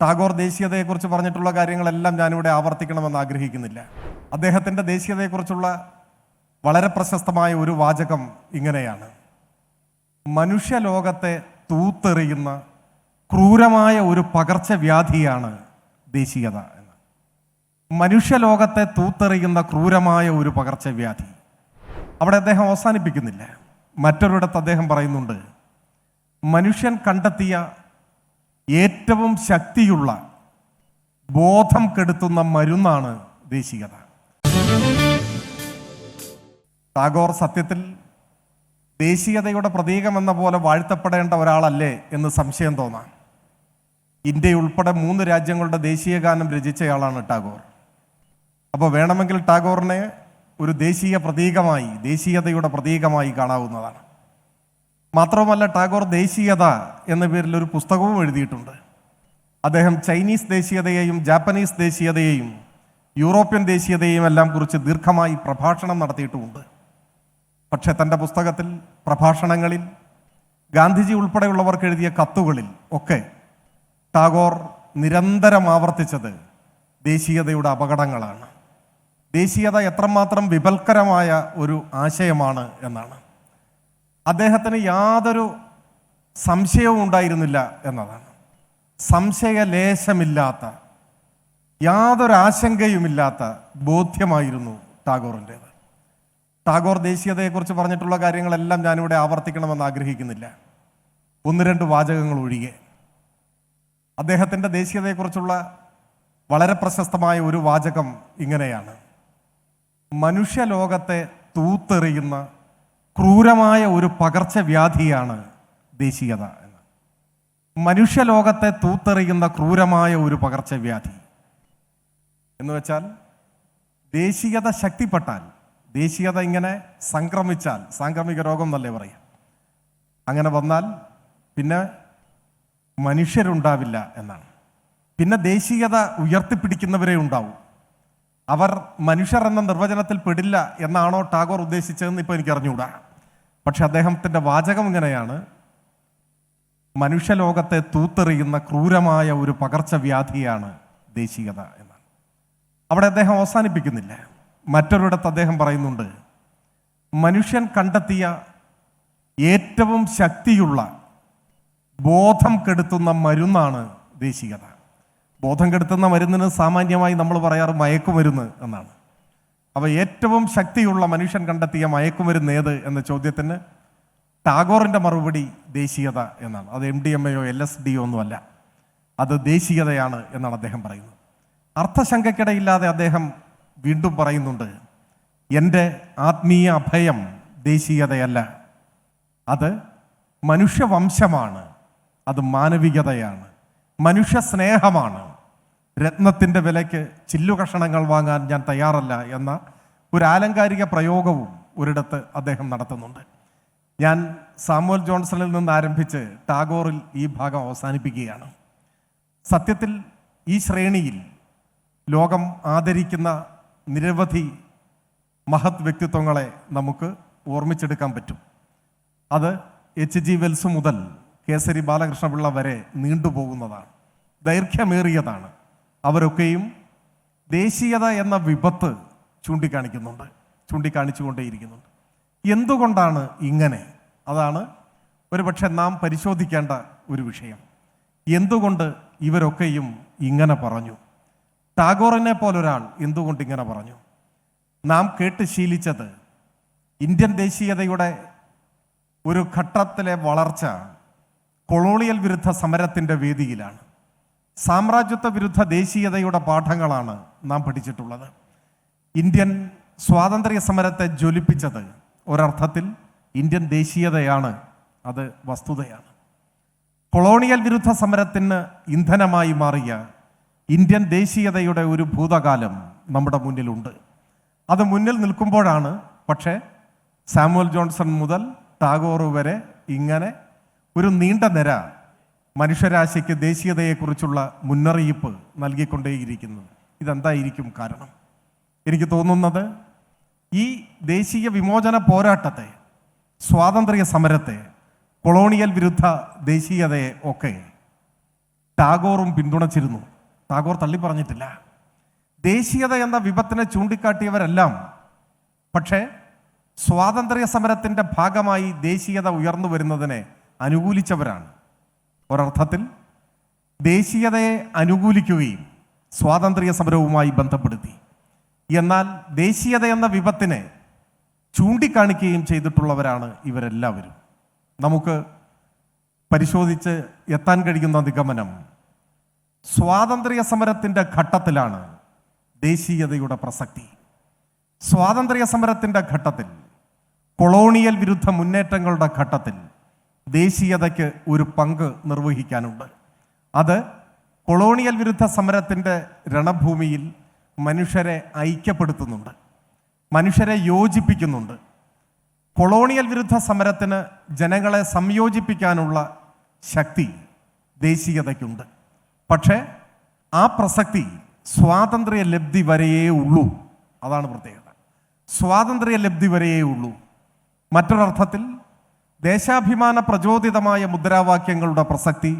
ടാഗോർ ദേശീയതയെക്കുറിച്ച് പറഞ്ഞിട്ടുള്ള കാര്യങ്ങളെല്ലാം ഞാനിവിടെ ആവർത്തിക്കണമെന്ന് ആഗ്രഹിക്കുന്നില്ല. അദ്ദേഹത്തിൻ്റെ ദേശീയതയെക്കുറിച്ചുള്ള വളരെ പ്രശസ്തമായ ഒരു വാചകം ഇങ്ങനെയാണ്: മനുഷ്യലോകത്തെ തൂത്തെറിയുന്ന ക്രൂരമായ ഒരു പകർച്ചവ്യാധിയാണ് ദേശീയത എന്ന്. മനുഷ്യലോകത്തെ തൂത്തെറിയുന്ന ക്രൂരമായ ഒരു പകർച്ചവ്യാധി. അവിടെ അദ്ദേഹം അവസാനിപ്പിക്കുന്നില്ല. മറ്റൊരിടത്ത് അദ്ദേഹം പറയുന്നുണ്ട്, മനുഷ്യൻ കണ്ടെത്തിയ ഏറ്റവും ശക്തിയുള്ള ബോധം കെടുത്തുന്ന മരുന്നാണ് ദേശീയത. ടാഗോർ സത്യത്തിൽ ദേശീയതയുടെ പ്രതീകമെന്ന പോലെ വാഴ്ത്തപ്പെടേണ്ട ഒരാളല്ലേ എന്ന് സംശയം തോന്നാം. ഇന്ത്യയുൾപ്പെടെ 3 രാജ്യങ്ങളുടെ ദേശീയ ഗാനം രചിച്ചയാളാണ് ടാഗോർ. അപ്പോൾ വേണമെങ്കിൽ ടാഗോറിനെ ഒരു ദേശീയ പ്രതീകമായി, ദേശീയതയുടെ പ്രതീകമായി കാണാവുന്നതാണ്. മാത്രവുമല്ല, ടാഗോർ ദേശീയത എന്ന പേരിൽ ഒരു പുസ്തകവും എഴുതിയിട്ടുണ്ട്. അദ്ദേഹം ചൈനീസ് ദേശീയതയെയും ജാപ്പനീസ് ദേശീയതയെയും യൂറോപ്യൻ ദേശീയതയെയും എല്ലാം കുറിച്ച് ദീർഘമായി പ്രഭാഷണം നടത്തിയിട്ടുമുണ്ട്. പക്ഷെ തൻ്റെ പുസ്തകത്തിൽ, പ്രഭാഷണങ്ങളിൽ, ഗാന്ധിജി ഉൾപ്പെടെയുള്ളവർക്ക് എഴുതിയ കത്തുകളിൽ ഒക്കെ ടാഗോർ നിരന്തരം ആവർത്തിച്ചത് ദേശീയതയുടെ അപകടങ്ങളാണ്. ദേശീയത എത്രമാത്രം വിപൽക്കരമായ ഒരു ആശയമാണ് എന്നാണ്. അദ്ദേഹത്തിന് യാതൊരു സംശയവും ഉണ്ടായിരുന്നില്ല എന്നതാണ്. സംശയലേശമില്ലാത്ത, യാതൊരു ആശങ്കയുമില്ലാത്ത ബോധ്യമായിരുന്നു ടാഗോറിൻ്റേത്. ടാഗോർ ദേശീയതയെക്കുറിച്ച് പറഞ്ഞിട്ടുള്ള കാര്യങ്ങളെല്ലാം ഞാനിവിടെ ആവർത്തിക്കണമെന്ന് ആഗ്രഹിക്കുന്നില്ല. 1-2 വാചകങ്ങൾ ഒഴികെ. അദ്ദേഹത്തിൻ്റെ ദേശീയതയെക്കുറിച്ചുള്ള വളരെ പ്രശസ്തമായ ഒരു വാചകം ഇങ്ങനെയാണ്: മനുഷ്യലോകത്തെ തൂത്തെറിയുന്ന ക്രൂരമായ ഒരു പകർച്ചവ്യാധിയാണ് ദേശീയത എന്ന്. മനുഷ്യലോകത്തെ തൂത്തെറിയുന്ന ക്രൂരമായ ഒരു പകർച്ചവ്യാധി എന്ന് വെച്ചാൽ, ദേശീയത ശക്തിപ്പെട്ടാൽ, ദേശീയത ഇങ്ങനെ സംക്രമിച്ചാൽ, സാംക്രമിക രോഗം എന്നല്ലേ പറയാം, അങ്ങനെ വന്നാൽ പിന്നെ മനുഷ്യരുണ്ടാവില്ല എന്നാണ്. പിന്നെ ദേശീയത ഉയർത്തിപ്പിടിക്കുന്നവരെ ഉണ്ടാവും. അവർ മനുഷ്യർ എന്ന നിർവചനത്തിൽ പെടില്ല എന്നാണോ ടാഗോർ ഉദ്ദേശിച്ചതെന്ന് ഇപ്പോൾ എനിക്ക് അറിഞ്ഞുകൂടാ. പക്ഷെ അദ്ദേഹത്തിൻ്റെ വാചകം ഇങ്ങനെയാണ്: മനുഷ്യലോകത്തെ തൂത്തെറിയുന്ന ക്രൂരമായ ഒരു പകർച്ചവ്യാധിയാണ് ദേശീയത എന്നാണ്. അവിടെ അദ്ദേഹം അവസാനിപ്പിക്കുന്നില്ല. മറ്റൊരിടത്ത് അദ്ദേഹം പറയുന്നുണ്ട്, മനുഷ്യൻ കണ്ടെത്തിയ ഏറ്റവും ശക്തിയുള്ള ബോധം കെടുത്തുന്ന മരുന്നാണ് ദേശീയത. ബോധം കെടുത്തുന്ന മരുന്നിന് സാമാന്യമായി നമ്മൾ പറയാറ് മയക്കുമരുന്ന് എന്നാണ്. അപ്പോൾ ഏറ്റവും ശക്തിയുള്ള മനുഷ്യൻ കണ്ടെത്തിയ മയക്കുമരുന്ന് ഏത് എന്ന ചോദ്യത്തിന് ടാഗോറിൻ്റെ മറുപടി ദേശീയത എന്നാണ്. അത് MDMA-യോ LSD-യോ ഒന്നുമല്ല, അത് ദേശീയതയാണ് എന്നാണ് അദ്ദേഹം പറയുന്നത്. അർത്ഥശങ്കയ്ക്കിടയില്ലാതെ അദ്ദേഹം വീണ്ടും പറയുന്നുണ്ട്, എൻ്റെ ആത്മീയ അഭയം ദേശീയതയല്ല, അത് മനുഷ്യവംശമാണ്, അത് മാനവികതയാണ്, മനുഷ്യ സ്നേഹമാണ്. രത്നത്തിൻ്റെ വിലയ്ക്ക് ചില്ലുകഷണങ്ങൾ വാങ്ങാൻ ഞാൻ തയ്യാറല്ല എന്ന ഒരു ആലങ്കാരിക പ്രയോഗവും ഒരിടത്ത് അദ്ദേഹം നടത്തുന്നുണ്ട്. ഞാൻ സാമുവൽ ജോൺസണിൽ നിന്ന് ആരംഭിച്ച് ടാഗോറിൽ ഈ ഭാഗം അവസാനിപ്പിക്കുകയാണ്. സത്യത്തിൽ ഈ ശ്രേണിയിൽ ലോകം ആദരിക്കുന്ന നിരവധി മഹത് വ്യക്തിത്വങ്ങളെ നമുക്ക് ഓർമ്മിച്ചെടുക്കാൻ പറ്റും. അത് H.G. വെൽസ് മുതൽ കേസരി ബാലകൃഷ്ണപിള്ള വരെ നീണ്ടുപോകുന്നതാണ്, ദൈർഘ്യമേറിയതാണ്. അവരൊക്കെയും ദേശീയത എന്ന വിപത്ത് ചൂണ്ടിക്കാണിച്ചുകൊണ്ടേയിരിക്കുന്നുണ്ട്. എന്തുകൊണ്ടാണ് ഇങ്ങനെ? അതാണ് ഒരുപക്ഷെ നാം പരിശോധിക്കേണ്ട ഒരു വിഷയം. എന്തുകൊണ്ട് ഇവരൊക്കെയും ഇങ്ങനെ പറഞ്ഞു? ടാഗോറിനെ പോലൊരാൾ എന്തുകൊണ്ട് ഇങ്ങനെ പറഞ്ഞു? നാം കേട്ട് ശീലിച്ചത് ഇന്ത്യൻ ദേശീയതയുടെ ഒരു ഘട്ടത്തിലെ വളർച്ച കൊളോണിയൽ വിരുദ്ധ സമരത്തിൻ്റെ വേദിയിലാണ്. സാമ്രാജ്യത്വ വിരുദ്ധ ദേശീയതയുടെ പാഠങ്ങളാണ് നാം പഠിച്ചിട്ടുള്ളത്. ഇന്ത്യൻ സ്വാതന്ത്ര്യ സമരത്തെ ജ്വലിപ്പിച്ചത് ഒരർത്ഥത്തിൽ ഇന്ത്യൻ ദേശീയതയാണ്, അത് വസ്തുതയാണ്. കൊളോണിയൽ വിരുദ്ധ സമരത്തിന് ഇന്ധനമായി മാറിയ ഇന്ത്യൻ ദേശീയതയുടെ ഒരു ഭൂതകാലം നമ്മുടെ മുന്നിലുണ്ട്. അത് മുന്നിൽ നിൽക്കുമ്പോഴാണ് പക്ഷേ സാമുവൽ ജോൺസൺ മുതൽ ടാഗോർ വരെ ഇങ്ങനെ ഒരു നീണ്ട നിര മനുഷ്യരാശിക്ക് ദേശീയതയെക്കുറിച്ചുള്ള മുന്നറിയിപ്പ് നൽകിക്കൊണ്ടേയിരിക്കുന്നത്. ഇതെന്തായിരിക്കും കാരണം? എനിക്ക് തോന്നുന്നത് ഈ ദേശീയ വിമോചന പോരാട്ടത്തെ, സ്വാതന്ത്ര്യ സമരത്തെ, കൊളോണിയൽ വിരുദ്ധ ദേശീയതയെ ഒക്കെ ടാഗോറും പിന്തുണച്ചിരുന്നു. ടാഗോർ തള്ളി പറഞ്ഞിട്ടില്ല. ദേശീയത എന്ന വിപത്തിനെ ചൂണ്ടിക്കാട്ടിയവരെല്ലാം പക്ഷേ സ്വാതന്ത്ര്യ സമരത്തിൻ്റെ ഭാഗമായി ദേശീയത ഉയർന്നു വരുന്നതിനെ അനുകൂലിച്ചവരാണ്. ഒരർത്ഥത്തിൽ ദേശീയതയെ അനുകൂലിക്കുകയും സ്വാതന്ത്ര്യ സമരവുമായി ബന്ധപ്പെടുത്തി. എന്നാൽ ദേശീയത എന്ന വിപത്തിനെ ചൂണ്ടിക്കാണിക്കുകയും ചെയ്തിട്ടുള്ളവരാണ് ഇവരെല്ലാവരും. നമുക്ക് പരിശോധിച്ച് എത്താൻ കഴിയുന്ന നിഗമനം സ്വാതന്ത്ര്യ സമരത്തിൻ്റെ ഘട്ടത്തിലാണ് ദേശീയതയുടെ പ്രസക്തി. സ്വാതന്ത്ര്യ സമരത്തിൻ്റെ ഘട്ടത്തിൽ, കൊളോണിയൽ വിരുദ്ധ മുന്നേറ്റങ്ങളുടെ ഘട്ടത്തിൽ ദേശീയതയ്ക്ക് ഒരു പങ്ക് നിർവഹിക്കാനുണ്ട്. അത് കൊളോണിയൽ വിരുദ്ധ സമരത്തിൻ്റെ രണഭൂമിയിൽ മനുഷ്യരെ ഐക്യപ്പെടുത്തുന്നുണ്ട്, മനുഷ്യരെ യോജിപ്പിക്കുന്നുണ്ട്. കൊളോണിയൽ വിരുദ്ധ സമരത്തിന് ജനങ്ങളെ സംയോജിപ്പിക്കാനുള്ള ശക്തി ദേശീയതയ്ക്കുണ്ട്. പക്ഷേ ആ പ്രസക്തി സ്വാതന്ത്ര്യ ലബ്ധി വരെയേ ഉള്ളൂ. അതാണ് പ്രത്യേകത. സ്വാതന്ത്ര്യ ലബ്ധി വരെയേ ഉള്ളൂ. മറ്റൊരർത്ഥത്തിൽ ദേശാഭിമാന പ്രചോദിതമായ മുദ്രാവാക്യങ്ങളുടെ പ്രസക്തി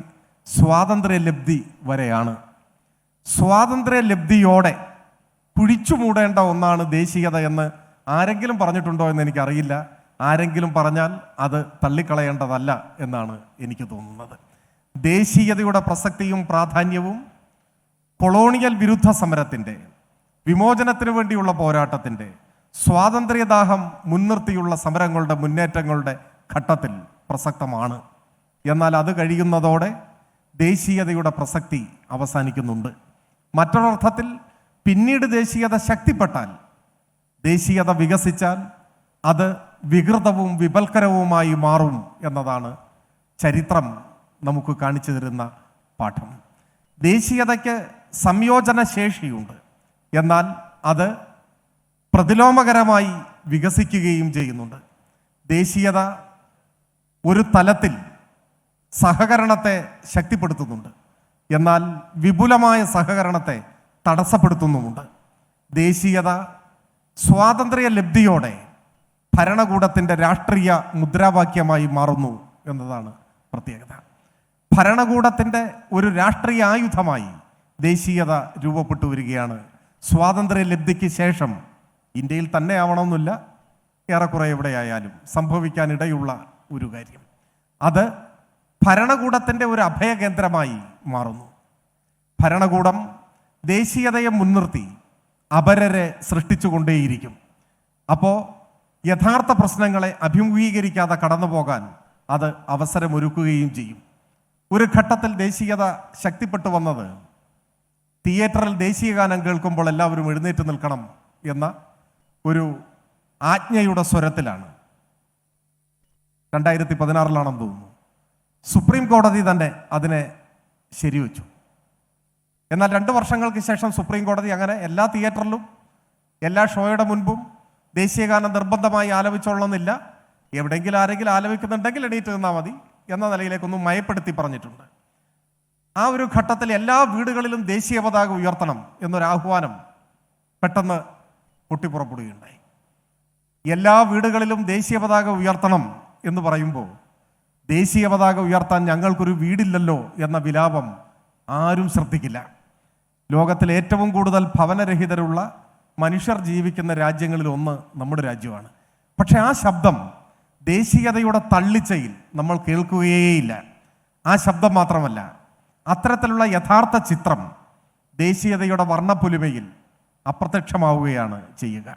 സ്വാതന്ത്ര്യ ലബ്ധി വരെയാണ്. സ്വാതന്ത്ര്യ ലബ്ധിയോടെ കുഴിച്ചു മൂടേണ്ട ഒന്നാണ് ദേശീയത എന്ന് ആരെങ്കിലും പറഞ്ഞിട്ടുണ്ടോ എന്ന് എനിക്കറിയില്ല. ആരെങ്കിലും പറഞ്ഞാൽ അത് തള്ളിക്കളയേണ്ടതല്ല എന്നാണ് എനിക്ക് തോന്നുന്നത്. ദേശീയതയുടെ പ്രസക്തിയും പ്രാധാന്യവും കൊളോണിയൽ വിരുദ്ധ സമരത്തിൻ്റെ, വിമോചനത്തിന് വേണ്ടിയുള്ള പോരാട്ടത്തിൻ്റെ, സ്വാതന്ത്ര്യദാഹം മുൻനിർത്തിയുള്ള സമരങ്ങളുടെ, മുന്നേറ്റങ്ങളുടെ ഘട്ടത്തിൽ പ്രസക്തമാണ്. എന്നാൽ അത് കഴിയുന്നതോടെ ദേശീയതയുടെ പ്രസക്തി അവസാനിക്കുന്നുണ്ട്. മറ്റൊരർത്ഥത്തിൽ പിന്നീട് ദേശീയത ശക്തിപ്പെട്ടാൽ, ദേശീയത വികസിച്ചാൽ അത് വികൃതവും വിപൽക്കരവുമായി മാറും എന്നതാണ് ചരിത്രം നമുക്ക് കാണിച്ചു തരുന്ന പാഠം. ദേശീയതയ്ക്ക് സംയോജന ശേഷിയുണ്ട്. എന്നാൽ അത് പ്രതിലോമകരമായി വികസിക്കുകയും ചെയ്യുന്നുണ്ട്. ദേശീയത ഒരു തലത്തിൽ സഹകരണത്തെ ശക്തിപ്പെടുത്തുന്നുണ്ട്. എന്നാൽ വിപുലമായ സഹകരണത്തെ തടസ്സപ്പെടുത്തുന്നുമുണ്ട്. ദേശീയത സ്വാതന്ത്ര്യ ലബ്ധിയോടെ ഭരണകൂടത്തിൻ്റെ രാഷ്ട്രീയ മുദ്രാവാക്യമായി മാറുന്നു എന്നതാണ് പ്രത്യേകത. ഭരണകൂടത്തിൻ്റെ ഒരു രാഷ്ട്രീയ ആയുധമായി ദേശീയത രൂപപ്പെട്ടു വരികയാണ്. സ്വാതന്ത്ര്യ ലബ്ധിക്ക് ശേഷം ഇന്ത്യയിൽ തന്നെ ആവണമെന്നില്ല, ഏറെക്കുറെ എവിടെയായാലും സംഭവിക്കാനിടയുള്ള ഒരു കാര്യം. അത് ഭരണകൂടത്തിൻ്റെ ഒരു അഭയകേന്ദ്രമായി മാറുന്നു. ഭരണകൂടം ദേശീയതയെ മുൻനിർത്തി അപരരെ സൃഷ്ടിച്ചുകൊണ്ടേയിരിക്കും. അപ്പോൾ യഥാർത്ഥ പ്രശ്നങ്ങളെ അഭിമുഖീകരിക്കാതെ കടന്നു പോകാൻ അത് അവസരമൊരുക്കുകയും ചെയ്യും. ഒരു ഘട്ടത്തിൽ ദേശീയത ശക്തിപ്പെട്ടു വന്നത് തിയേറ്ററിൽ ദേശീയ ഗാനം കേൾക്കുമ്പോൾ എല്ലാവരും എഴുന്നേറ്റ് നിൽക്കണം എന്ന ഒരു ആജ്ഞയുടെ സ്വരത്തിലാണ്. 2016 തോന്നുന്നു സുപ്രീം കോടതി തന്നെ അതിനെ ശരിവെച്ചു. എന്നാൽ 2 വർഷങ്ങൾക്ക് ശേഷം സുപ്രീം കോടതി അങ്ങനെ എല്ലാ തിയേറ്ററിലും എല്ലാ ഷോയുടെ മുൻപും ദേശീയഗാനം നിർബന്ധമായി ആലപിച്ചോളണമെന്നില്ല, എവിടെയെങ്കിലും ആരെങ്കിലും ആലപിക്കുന്നുണ്ടെങ്കിൽ എണീറ്റ് നിന്നാൽ മതി എന്ന നിലയിലേക്കൊന്നും മയപ്പെടുത്തി പറഞ്ഞിട്ടുണ്ട്. ആ ഒരു ഘട്ടത്തിൽ എല്ലാ വീടുകളിലും ദേശീയ പതാക ഉയർത്തണം എന്നൊരാഹ്വാനം പെട്ടെന്ന് പൊട്ടിപ്പുറപ്പെടുകയുണ്ടായി. എല്ലാ വീടുകളിലും ദേശീയ പതാക ഉയർത്തണം എന്ന് പറയുമ്പോൾ ദേശീയ പതാക ഉയർത്താൻ ഞങ്ങൾക്കൊരു വീടില്ലല്ലോ എന്ന വിലാപം ആരും ശ്രദ്ധിക്കില്ല. ലോകത്തിൽ ഏറ്റവും കൂടുതൽ ഭവനരഹിതരുള്ള മനുഷ്യർ ജീവിക്കുന്ന രാജ്യങ്ങളിൽ ഒന്ന് നമ്മുടെ രാജ്യമാണ്. പക്ഷെ ആ ശബ്ദം ദേശീയതയുടെ തള്ളിച്ചയിൽ നമ്മൾ കേൾക്കുകയേയില്ല. ആ ശബ്ദം മാത്രമല്ല, അത്തരത്തിലുള്ള യഥാർത്ഥ ചിത്രം ദേശീയതയുടെ വർണ്ണപ്പൊലിമയിൽ അപ്രത്യക്ഷമാവുകയാണ് ചെയ്യുക.